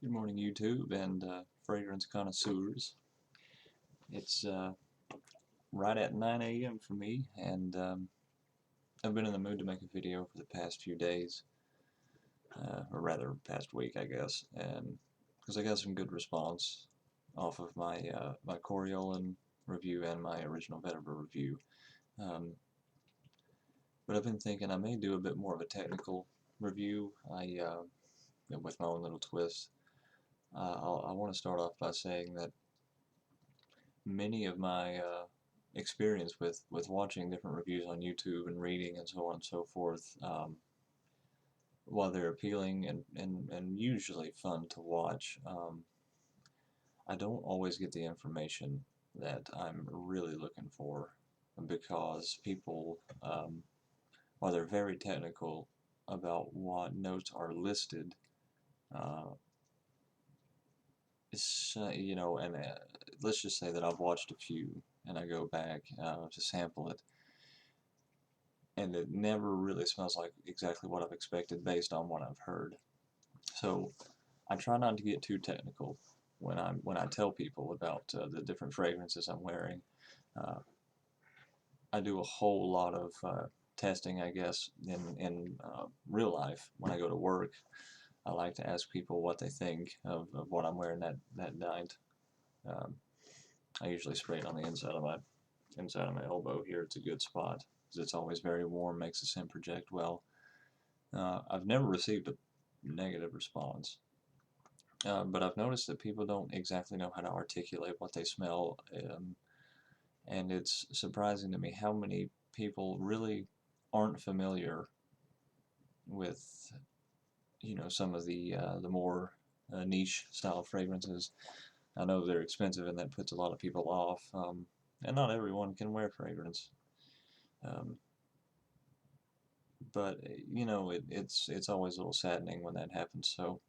Good morning, YouTube and fragrance connoisseurs. It's right at 9 a.m. for me, and I've been in the mood to make a video for the past few days, or rather, past week, I guess, and because I got some good response off of my Coriolan review and my original Vetiver review. Um, but I've been thinking I may do a bit more of a technical review. With my own little twist. I want to start off by saying that many of my experience with watching different reviews on YouTube and reading and so on and so forth, while they're appealing and usually fun to watch, I don't always get the information that I'm really looking for because people, while they're very technical about what notes are listed, uh, and let's just say that I've watched a few and I go back to sample it, and it never really smells like exactly what I've expected based on what I've heard. So I try not to get too technical when I tell people about the different fragrances I'm wearing. Uh, I do a whole lot of testing, I guess, in real life when I go to work. I like to ask people what they think of what I'm wearing that night. Um, I usually spray it on the inside of my elbow here. It's a good spot because it's always very warm, makes the scent project well. I've never received a negative response, but I've noticed that people don't exactly know how to articulate what they smell, and it's surprising to me how many people really aren't familiar with, some of the more niche style fragrances. I know they're expensive, and that puts a lot of people off, and not everyone can wear fragrance. Um, but it's always a little saddening when that happens. So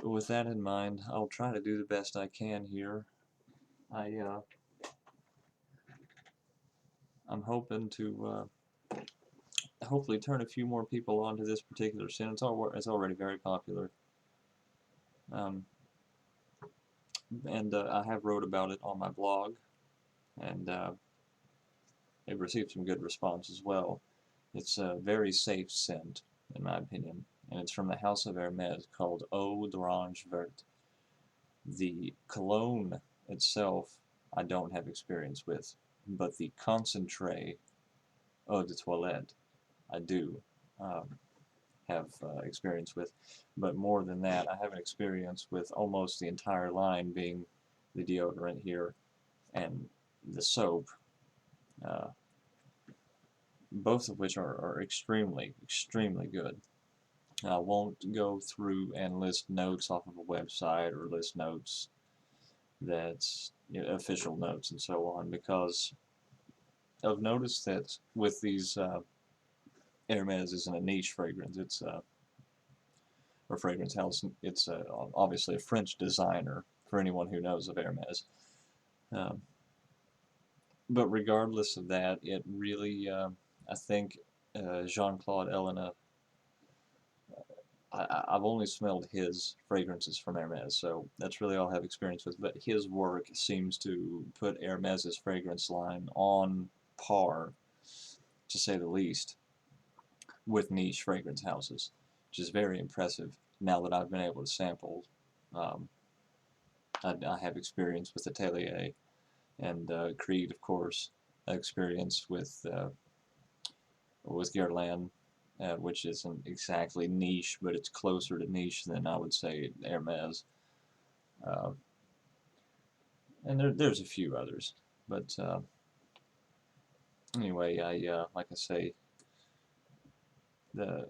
with that in mind, I'll try to do the best I can here. I'm hoping to hopefully turn a few more people onto this particular scent. It's already very popular, um, and I have wrote about it on my blog, and it received some good response as well. It's a very safe scent, in my opinion, and it's from the House of Hermes called Eau d'Orange Verte. The cologne itself, I don't have experience with, but the Concentre Eau de Toilette, I do have experience with. But more than that, I have an experience with almost the entire line, being the deodorant here and the soap, uh, both of which are extremely, extremely good. I won't go through and list notes off of a website or list notes that's official notes and so on, because I've noticed that with these Hermes isn't a niche fragrance. It's or fragrance house. It's obviously a French designer for anyone who knows of Hermes. Um, but regardless of that, it really, I think Jean-Claude Elena, I've only smelled his fragrances from Hermes, so that's really all I have experience with. But his work seems to put Hermes's fragrance line on par, to say the least, with niche fragrance houses, which is very impressive now that I've been able to sample. Um, I have experience with Atelier and Creed, of course, experience with Guerlain, which isn't exactly niche, but it's closer to niche than I would say Hermes. Uh, and there's a few others, but anyway, like I say, the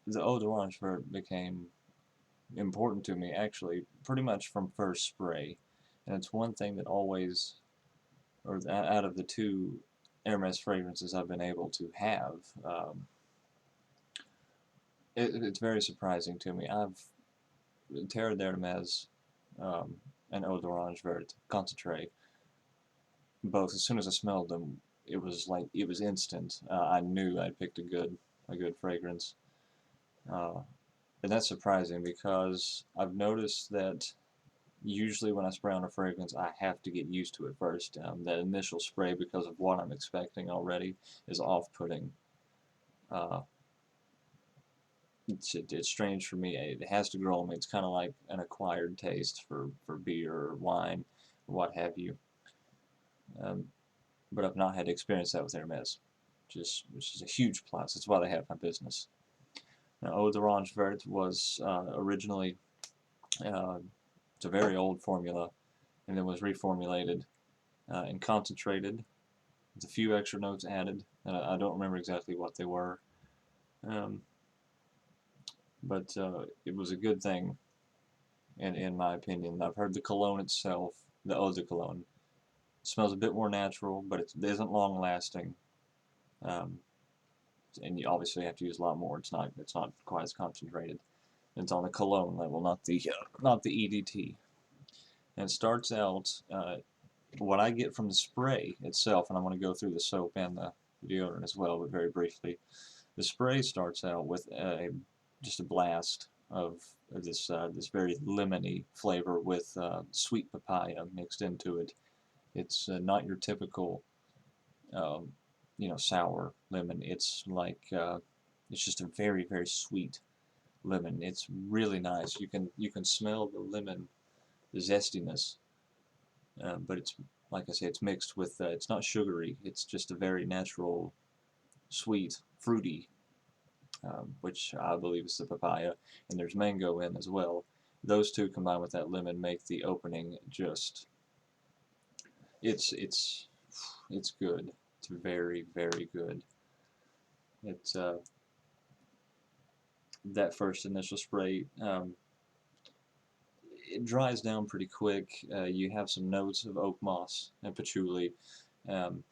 the Eau d'Orange became important to me actually pretty much from first spray, and it's one thing that always, or out of the two Hermes fragrances I've been able to have, it's very surprising to me. I've Terre d'Hermes and Eau d'Orange Verte Concentre, both, as soon as I smelled them, it was instant. I knew I'd picked a good fragrance. Uh, And that's surprising because I've noticed that usually when I spray on a fragrance, I have to get used to it first. That initial spray, because of what I'm expecting already, is off-putting. Uh, it's strange for me. It has to grow on me. It's kind of like an acquired taste for beer or wine or what have you. Um, but I've not had to experience that with Hermes, which is a huge plus. That's why they have my business. Now, Eau d'Orange Verte was originally uh, it's a very old formula, and then was reformulated and concentrated with a few extra notes added. I don't remember exactly what they were, um, but it was a good thing in my opinion. I've heard the cologne itself, the eau de cologne, smells a bit more natural, but it isn't long lasting. Um, and you obviously have to use a lot more. It's not quite as concentrated. It's on the cologne level, not the EDT. And it starts out what I get from the spray itself, and I'm going to go through the soap and the deodorant as well, but very briefly. The spray starts out with just a blast of this very lemony flavor with sweet papaya mixed into it. It's not your typical, um, sour lemon. It's just a very very sweet lemon. It's really nice. You can smell the lemon, the zestiness, but it's like I say, it's mixed with. It's not sugary. It's just a very natural, sweet, fruity, which I believe is the papaya, and there's mango in as well. Those two combined with that lemon make the opening just it's it's good. It's very very good. It's that first initial spray. It dries down pretty quick. You have some notes of oak moss and patchouli. Um,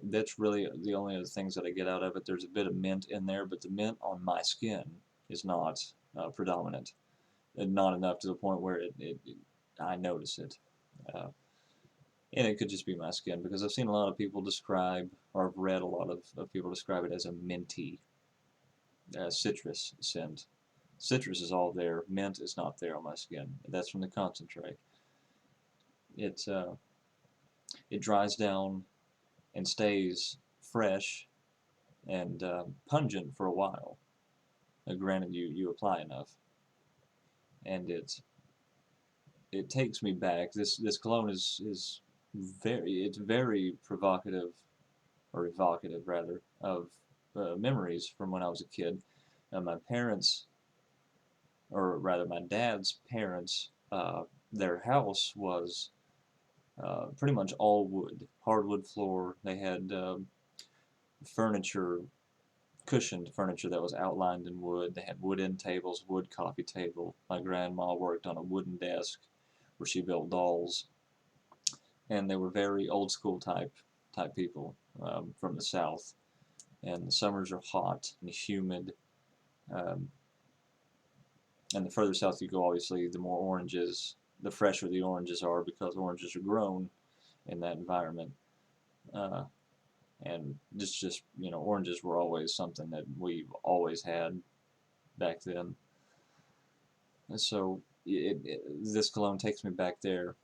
that's really the only other things that I get out of it. There's a bit of mint in there, but the mint on my skin is not predominant, and not enough to the point where I notice it. Uh, and it could just be my skin, because I've seen a lot of people describe, or I've read a lot of people describe it as a minty citrus scent. Citrus is all there, mint is not there on my skin. That's from the concentrate. It it dries down and stays fresh and pungent for a while. Granted, you apply enough, and it takes me back. This cologne is very provocative, or evocative rather, of memories from when I was a kid. My parents, or rather my dad's parents, their house was pretty much all wood, hardwood floor. They had furniture, cushioned furniture that was outlined in wood. They had wood end tables, wood coffee table. My grandma worked on a wooden desk where she built dolls, and they were very old school type people from the South. And the summers are hot and humid, um, and the further south you go, obviously, the more oranges, the fresher the oranges are, because oranges are grown in that environment. Uh, and just oranges were always something that we've always had back then. And so this cologne takes me back there,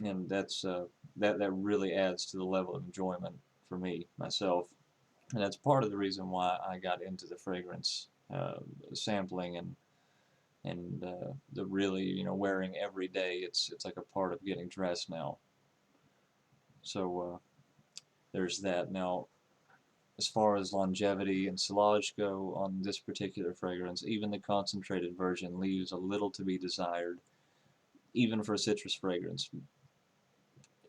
and that really adds to the level of enjoyment for me myself, and that's part of the reason why I got into the fragrance sampling and the really wearing every day. It's like a part of getting dressed now. So there's that. Now, as far as longevity and silage go on this particular fragrance, even the concentrated version leaves a little to be desired, even for a citrus fragrance.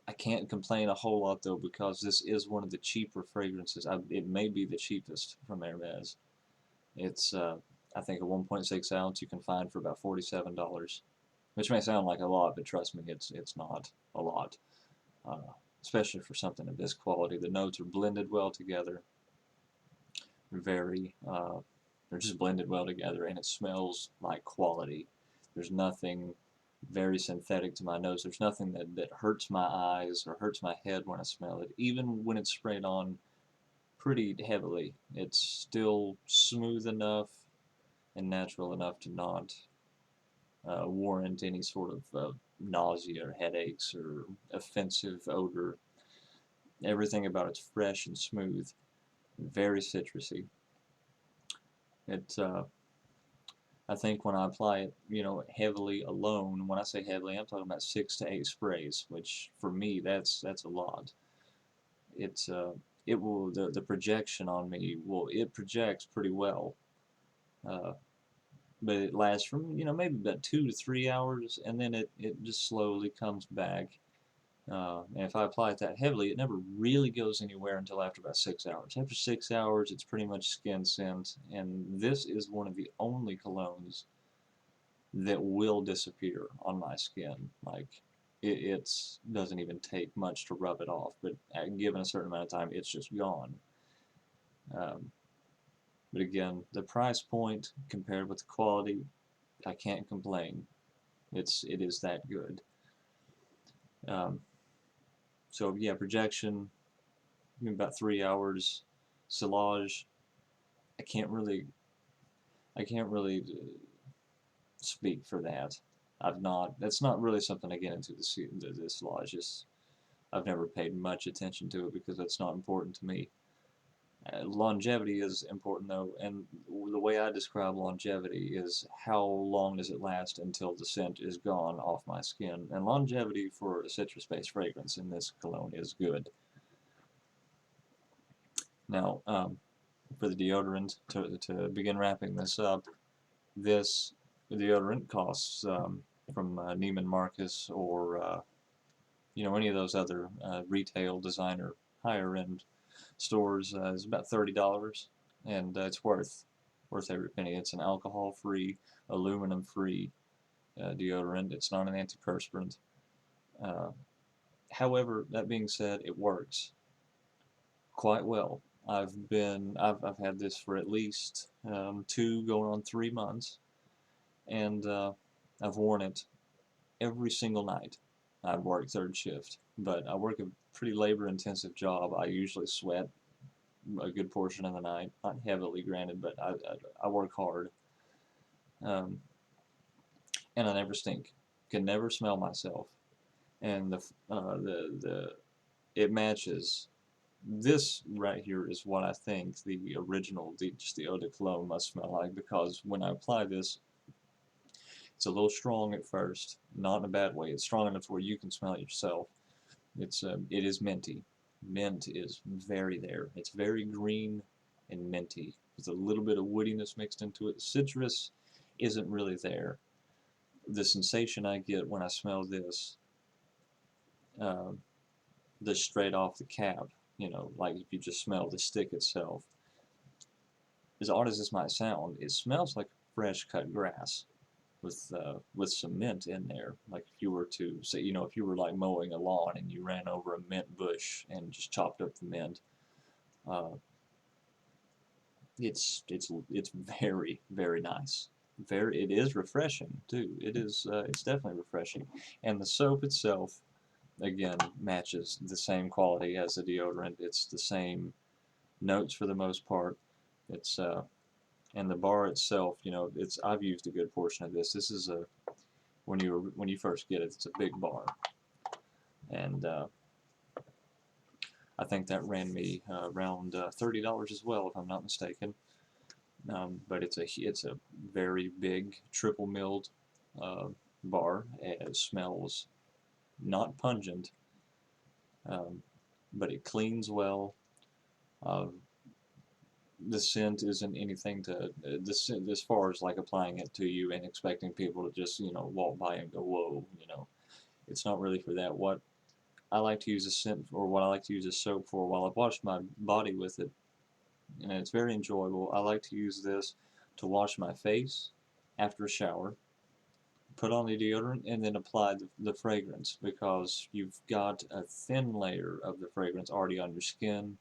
I can't complain a whole lot though, because this is one of the cheaper fragrances. It may be the cheapest from Hermes. It's I think a 1.6 ounce you can find for about $47, which may sound like a lot, but trust me, it's not a lot, uh, especially for something of this quality. The notes are blended well together. Very, they're just blended well together, and it smells like quality. There's nothing very synthetic to my nose. There's nothing that hurts my eyes or hurts my head when I smell it. Even when it's sprayed on pretty heavily, it's still smooth enough and natural enough to not warrant any sort of nausea or headaches or offensive odor. Everything about it's fresh and smooth, very citrusy. It, I think when I apply it, heavily alone, when I say heavily, I'm talking about 6 to 8 sprays, which for me, that's a lot. It's it will the projection on me it projects pretty well, uh, but it lasts from maybe about 2 to 3 hours, and then it just slowly comes back. And if I apply it that heavily, it never really goes anywhere until after about 6 hours. After 6 hours, it's pretty much skin scent, and this is one of the only colognes that will disappear on my skin. Like, it doesn't even take much to rub it off, but given a certain amount of time, it's just gone. Um, but again, the price point compared with the quality, I can't complain. It is that good. Um, so yeah, projection about 3 hours. Silage, I can't really speak for that. I've not. That's not really something I get into the silage. Just I've never paid much attention to it because that's not important to me. Longevity is important though, and the way I describe longevity is how long does it last until the scent is gone off my skin. And longevity for a citrus-based fragrance in this cologne is good. Now, for the deodorant, to begin wrapping this up, this deodorant costs from Neiman Marcus or any of those other retail designer higher end stores is about $30, and it's worth every penny. It's an alcohol-free, aluminum-free deodorant. It's not an antiperspirant. Uh, However, that being said, it works quite well. I've had this for at least 2 going on 3 months, and I've worn it every single night. I work third shift, but I work a pretty labor-intensive job. I usually sweat a good portion of the night, not heavily, granted, but I work hard, um, and I never stink. Can never smell myself, and the it matches. This right here is what I think the original, just the eau de cologne must smell like, because when I apply this, it's a little strong at first, not in a bad way. It's strong enough where you can smell it yourself. It is minty. Mint is very there. It's very green and minty with a little bit of woodiness mixed into it. Citrus isn't really there. The sensation I get when I smell this, uh, this straight off the cap, like if you just smell the stick itself, as odd as this might sound, it smells like fresh cut grass with some mint in there. Like if you were to say, if you were like mowing a lawn and you ran over a mint bush and just chopped up the mint, uh, it's very, very nice. It is refreshing too. It's definitely refreshing, and the soap itself again matches the same quality as the deodorant. It's the same notes for the most part. It's and the bar itself, I've used a good portion of this. This is when you first get it, it's a big bar, and I think that ran me around $30 as well, if I'm not mistaken. But it's a very big triple milled uh, bar. It smells not pungent, um, but it cleans well. Uh, the scent isn't anything to the scent as far as like applying it to you and expecting people to just walk by and go whoa. It's not really for that. What I like to use a scent, or what I like to use a soap for, while I've washed my body with it, and it's very enjoyable. I like to use this to wash my face after a shower, put on the deodorant, and then apply the fragrance, because you've got a thin layer of the fragrance already on your skin.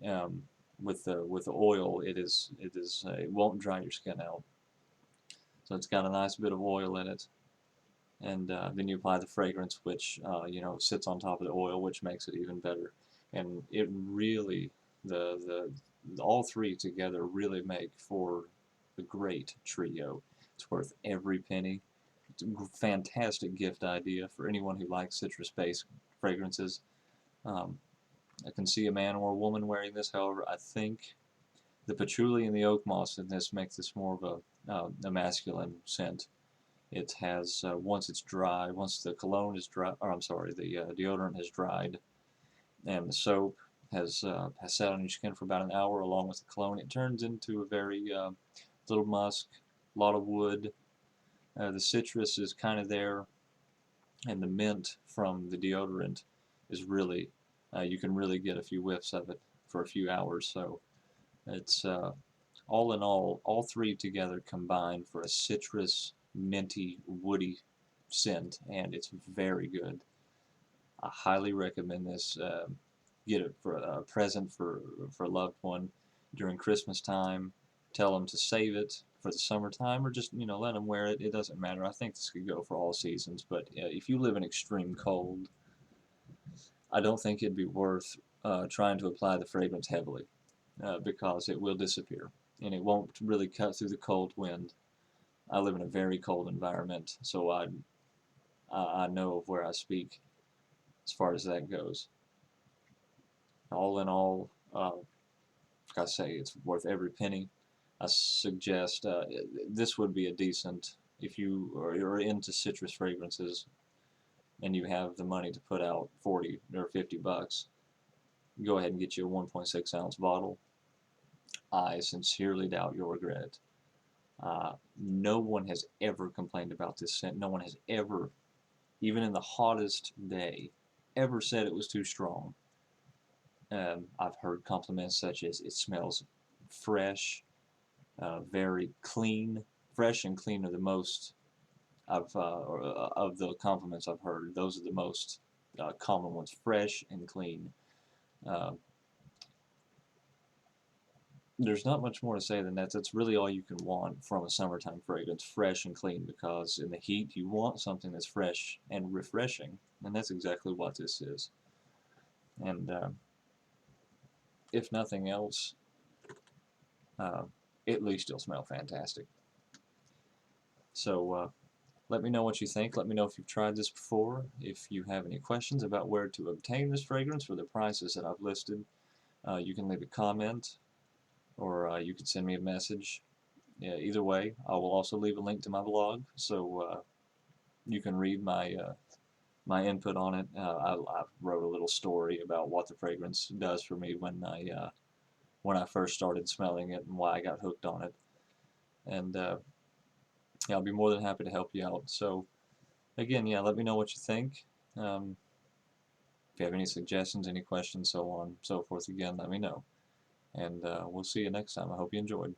Um, with the oil, it won't dry your skin out, so it's got a nice bit of oil in it, and then you apply the fragrance, which sits on top of the oil, which makes it even better. And it really the all three together really make for the great trio. It's worth every penny. It's a fantastic gift idea for anyone who likes citrus-based fragrances. Um, I can see a man or a woman wearing this. However, I think the patchouli and the oak moss in this makes this more of a masculine scent. It has once it's dry, once the cologne is dry, or I'm sorry, the deodorant has dried, and the soap has sat on your skin for about an hour along with the cologne. It turns into a very little musk, a lot of wood. The citrus is kind of there, and the mint from the deodorant is really, you can really get a few whiffs of it for a few hours. So it's all in all three together combined for a citrus, minty, woody scent, and it's very good. I highly recommend this. Get it for a present for a loved one during Christmas time. Tell them to save it for the summertime, or just let them wear it. It doesn't matter. I think this could go for all seasons. But if you live in extreme cold, I don't think it'd be worth trying to apply the fragrance heavily because it will disappear and it won't really cut through the cold wind. I live in a very cold environment, so I know of where I speak as far as that goes. All in all, like I say, it's worth every penny. I suggest this would be a decent, if you're into citrus fragrances and you have the money to put out 40 or 50 bucks, go ahead and get you a 1.6 ounce bottle. I sincerely doubt you'll regret it. No one has ever complained about this scent. No one has ever, even in the hottest day, ever said it was too strong. I've heard compliments such as it smells fresh, very clean. Fresh and clean are the most of the compliments I've heard. Those are the most common ones. Fresh and clean. Uh, there's not much more to say than that. That's really all you can want from a summertime fragrance, fresh and clean, because in the heat you want something that's fresh and refreshing, and that's exactly what this is. And if nothing else, uh, at least you'll smell fantastic. So let me know what you think. Let me know if you've tried this before. If you have any questions about where to obtain this fragrance or the prices that I've listed, you can leave a comment or you can send me a message. Yeah, either way, I will also leave a link to my blog so you can read my input on it. I wrote a little story about what the fragrance does for me when I first started smelling it and why I got hooked on it. And yeah, I'll be more than happy to help you out. So again, yeah, let me know what you think. If you have any suggestions, any questions, so on, so forth, again, let me know. And we'll see you next time. I hope you enjoyed.